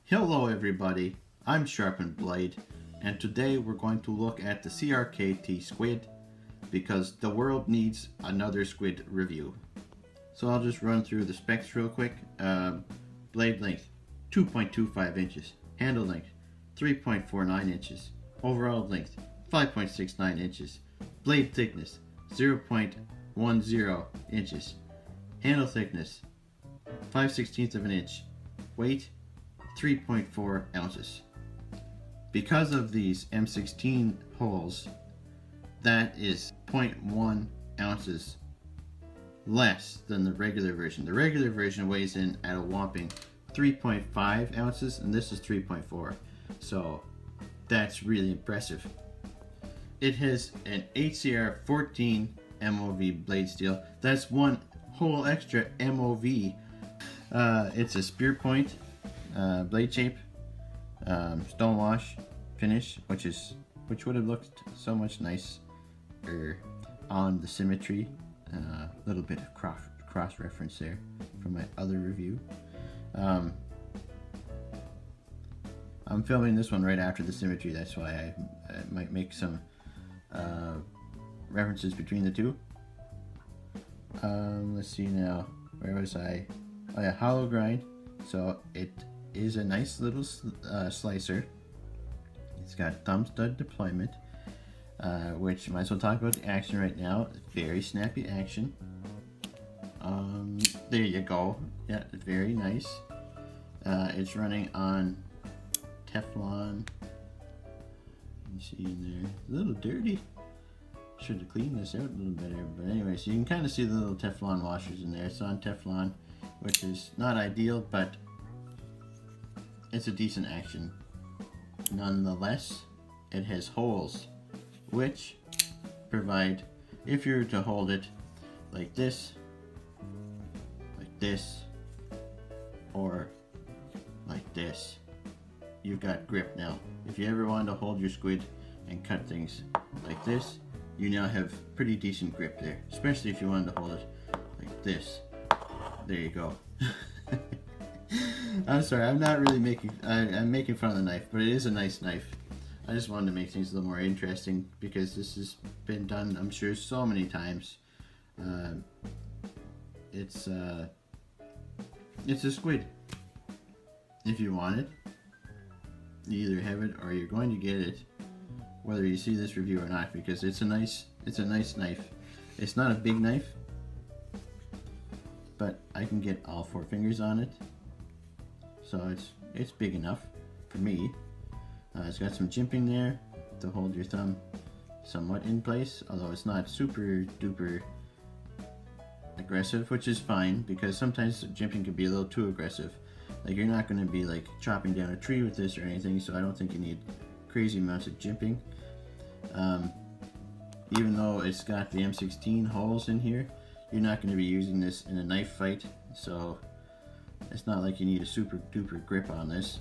Hello everybody, I'm Sharpened Blade, and today we're going to look at the CRKT Squid because the world needs another squid review. So I'll just run through the specs real quick. Blade length 2.25 inches, handle length 3.49 inches, overall length 5.69 inches, blade thickness 0.10 inches, handle thickness 5/16 of an inch, weight 3.4 ounces. Because of these M16 holes, that is 0.1 ounces less than the regular version. The regular version weighs in at a whopping 3.5 ounces, and this is 3.4. So that's really impressive. It has an HCR 14 MOV blade steel. That's one whole extra MOV. It's a spear point blade shape, stone wash finish, which would have looked so much nicer on the symmetry. A little bit of cross reference there from my other review. I'm filming this one right after the symmetry, that's why I might make some references between the two. Let's see now, where was I? Oh yeah, hollow grind. So it is a nice little slicer. It's got thumb stud deployment, which might as well talk about the action right now. Very snappy action. There you go. Yeah, very nice. It's running on Teflon. You see in there, a little dirty. Should have cleaned this out a little better, but anyway, so you can kind of see the little Teflon washers in there. It's on Teflon, which is not ideal, but it's a decent action. Nonetheless, it has holes, which provide, if you were to hold it like this, or like this, you've got grip now. If you ever wanted to hold your squid and cut things like this, you now have pretty decent grip there, especially if you wanted to hold it like this. There you go. I'm sorry, I'm not really I'm making fun of the knife, but it is a nice knife. I just wanted to make things a little more interesting because this has been done, I'm sure, so many times. It's a squid. If you want it, you either have it or you're going to get it, whether you see this review or not, because it's a nice knife. It's not a big knife, but I can get all 4 fingers on it. So it's big enough for me. It's got some jimping there to hold your thumb somewhat in place, although it's not super duper aggressive, which is fine because sometimes jimping can be a little too aggressive. Like, you're not going to be like chopping down a tree with this or anything, so I don't think you need crazy amounts of jimping. Even though it's got the M16 holes in here, you're not going to be using this in a knife fight, so it's not like you need a super duper grip on this.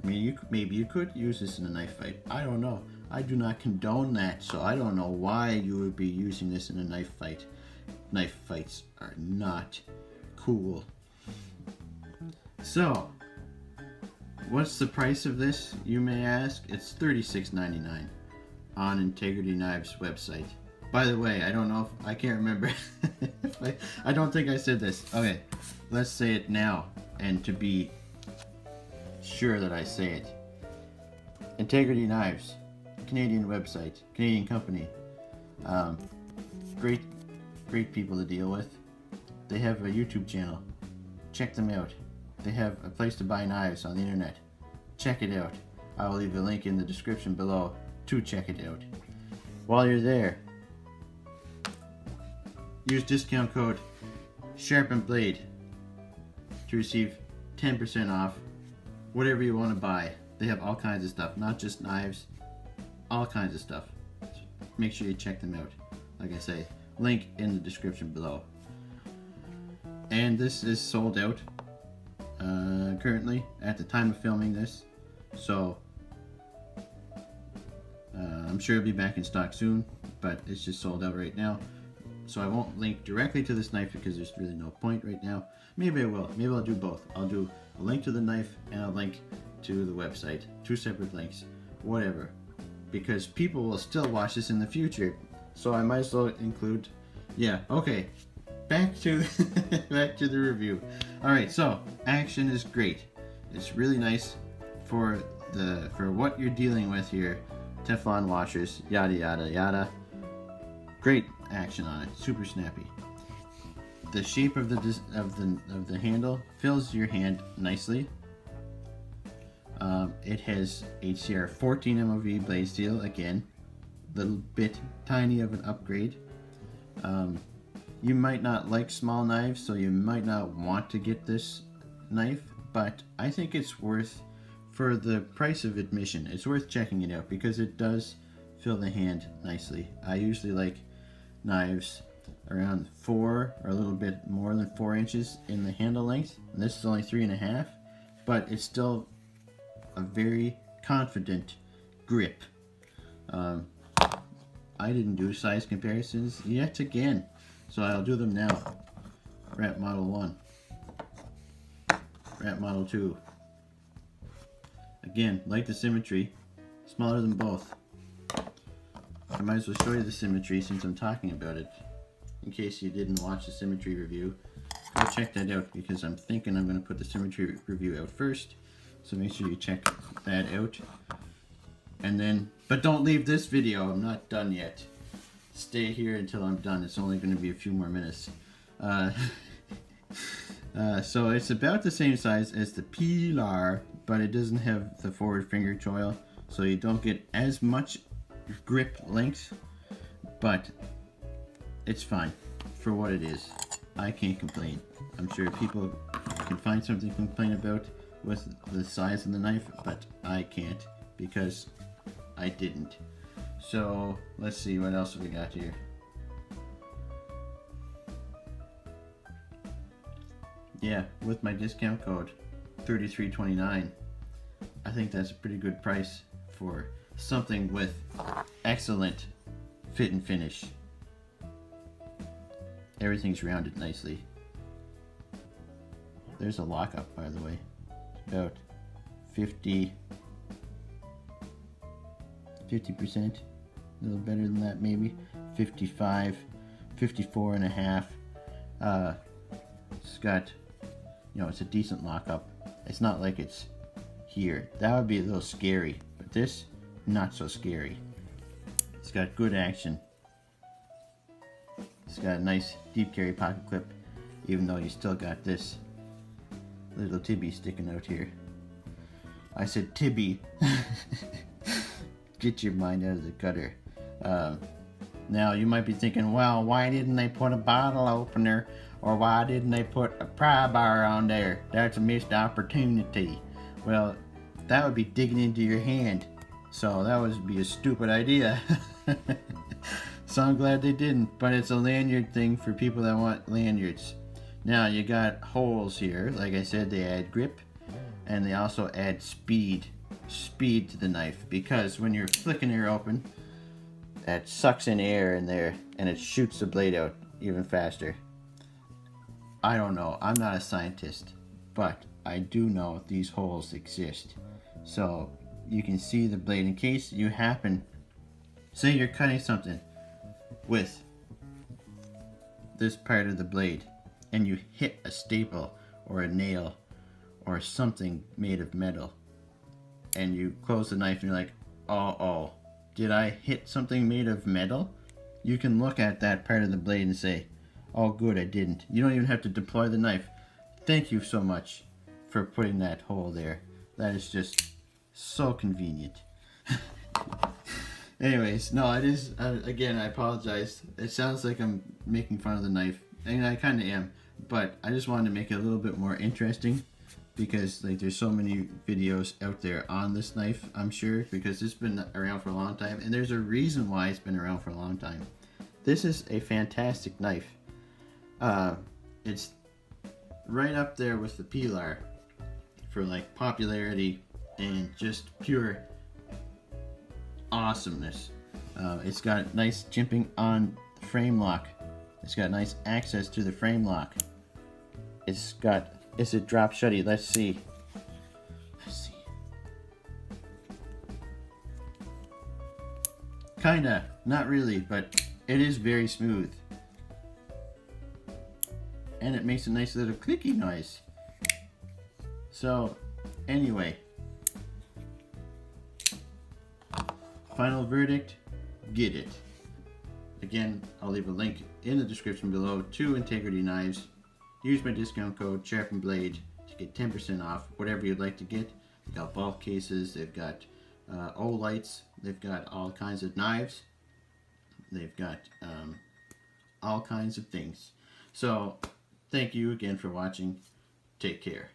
I mean, maybe you could use this in a knife fight. I don't know. I do not condone that, so I don't know why you would be using this in a knife fight. Knife fights are not cool. So, what's the price of this, you may ask? It's $36.99 on Integrity Knives website. By the way, I don't know if I can't remember. I don't think I said this. Okay, let's say it now, and to be sure that I say it. Integrity Knives, Canadian website, Canadian company. Great people to deal with. They have a YouTube channel. Check them out. They have a place to buy knives on the internet. Check it out. I will leave a link in the description below to check it out. While you're there, use discount code SharpenedBlade to receive 10% off whatever you want to buy. They have all kinds of stuff, not just knives, all kinds of stuff. Make sure you check them out. Like I say, link in the description below. And this is sold out currently at the time of filming this, so I'm sure it'll be back in stock soon, but it's just sold out right now. So I won't link directly to this knife because there's really no point right now. Maybe I will. Maybe I'll do both. I'll do a link to the knife and a link to the website. 2 separate links, whatever, because people will still watch this in the future, so I might as well include. Yeah, okay, back to back to the review. All right, so action is great. It's really nice for what you're dealing with here. Teflon washers, yada yada yada. Great action on it, super snappy. The shape of the handle fills your hand nicely. It has HCR 14 MOV blade steel, again, little bit tiny of an upgrade. You might not like small knives, so you might not want to get this knife, but I think it's worth, for the price of admission, it's worth checking it out because it does fill the hand nicely. I usually like knives around 4 or a little bit more than 4 inches in the handle length, and this is only 3.5, but it's still a very confident grip. I didn't do size comparisons yet again, so I'll do them now. Rat Model 1, Rat Model 2. Again, like the symmetry, smaller than both. I might as well show you the symmetry since I'm talking about it. In case you didn't watch the symmetry review, go check that out because I'm thinking I'm going to put the symmetry review out first. So make sure you check that out. And then, but don't leave this video, I'm not done yet. Stay here until I'm done, it's only going to be a few more minutes. So it's about the same size as the Pilar, but it doesn't have the forward finger choil, so you don't get as much grip length, but it's fine for what it is. I can't complain. I'm sure people can find something to complain about with the size of the knife, but I can't because I didn't. So let's see what else we got here. Yeah, with my discount code 3329, I think that's a pretty good price for something with excellent fit and finish. Everything's rounded nicely. There's a lockup, by the way. About 50%, a little better than that maybe. 55, 54 and a half. It's got, you know, it's a decent lockup. It's not like it's here. That would be a little scary, but this, not so scary. It's got good action. It's got a nice deep carry pocket clip, even though you still got this little tibby sticking out here. I said tibby. Get your mind out of the gutter. Now you might be thinking, well, why didn't they put a bottle opener, or why didn't they put a pry bar on there? That's a missed opportunity. Well, that would be digging into your hand, so that would be a stupid idea. So I'm glad they didn't, but it's a lanyard thing for people that want lanyards. Now you got holes here. Like I said, they add grip, and they also add speed to the knife, because when you're flicking her open, that sucks in air in there and it shoots the blade out even faster. I don't know, I'm not a scientist, but I do know these holes exist, so you can see the blade in case you happen, say you're cutting something with this part of the blade and you hit a staple or a nail or something made of metal, and you close the knife and you're like, oh, did I hit something made of metal? You can look at that part of the blade and say, oh good, I didn't. You don't even have to deploy the knife. Thank you so much for putting that hole there. That is just so convenient. Anyways, no, it is, again, I apologize. It sounds like I'm making fun of the knife, and I kind of am, but I just wanted to make it a little bit more interesting, because like there's so many videos out there on this knife, I'm sure, because it's been around for a long time, and there's a reason why it's been around for a long time. This is a fantastic knife. It's right up there with the Pilar for like popularity and just pure awesomeness. It's got nice jimping on the frame lock. It's got nice access to the frame lock. It's got, is it drop shutty? Let's see. Kinda, not really, but it is very smooth. And it makes a nice little clicky noise. So, anyway. Final verdict, get it. Again, I'll leave a link in the description below to Integrity Knives. Use my discount code SHARPENBLADE to get 10% off whatever you'd like to get. They've got bulk cases, they've got O-lights, they've got all kinds of knives, they've got all kinds of things. So, thank you again for watching. Take care.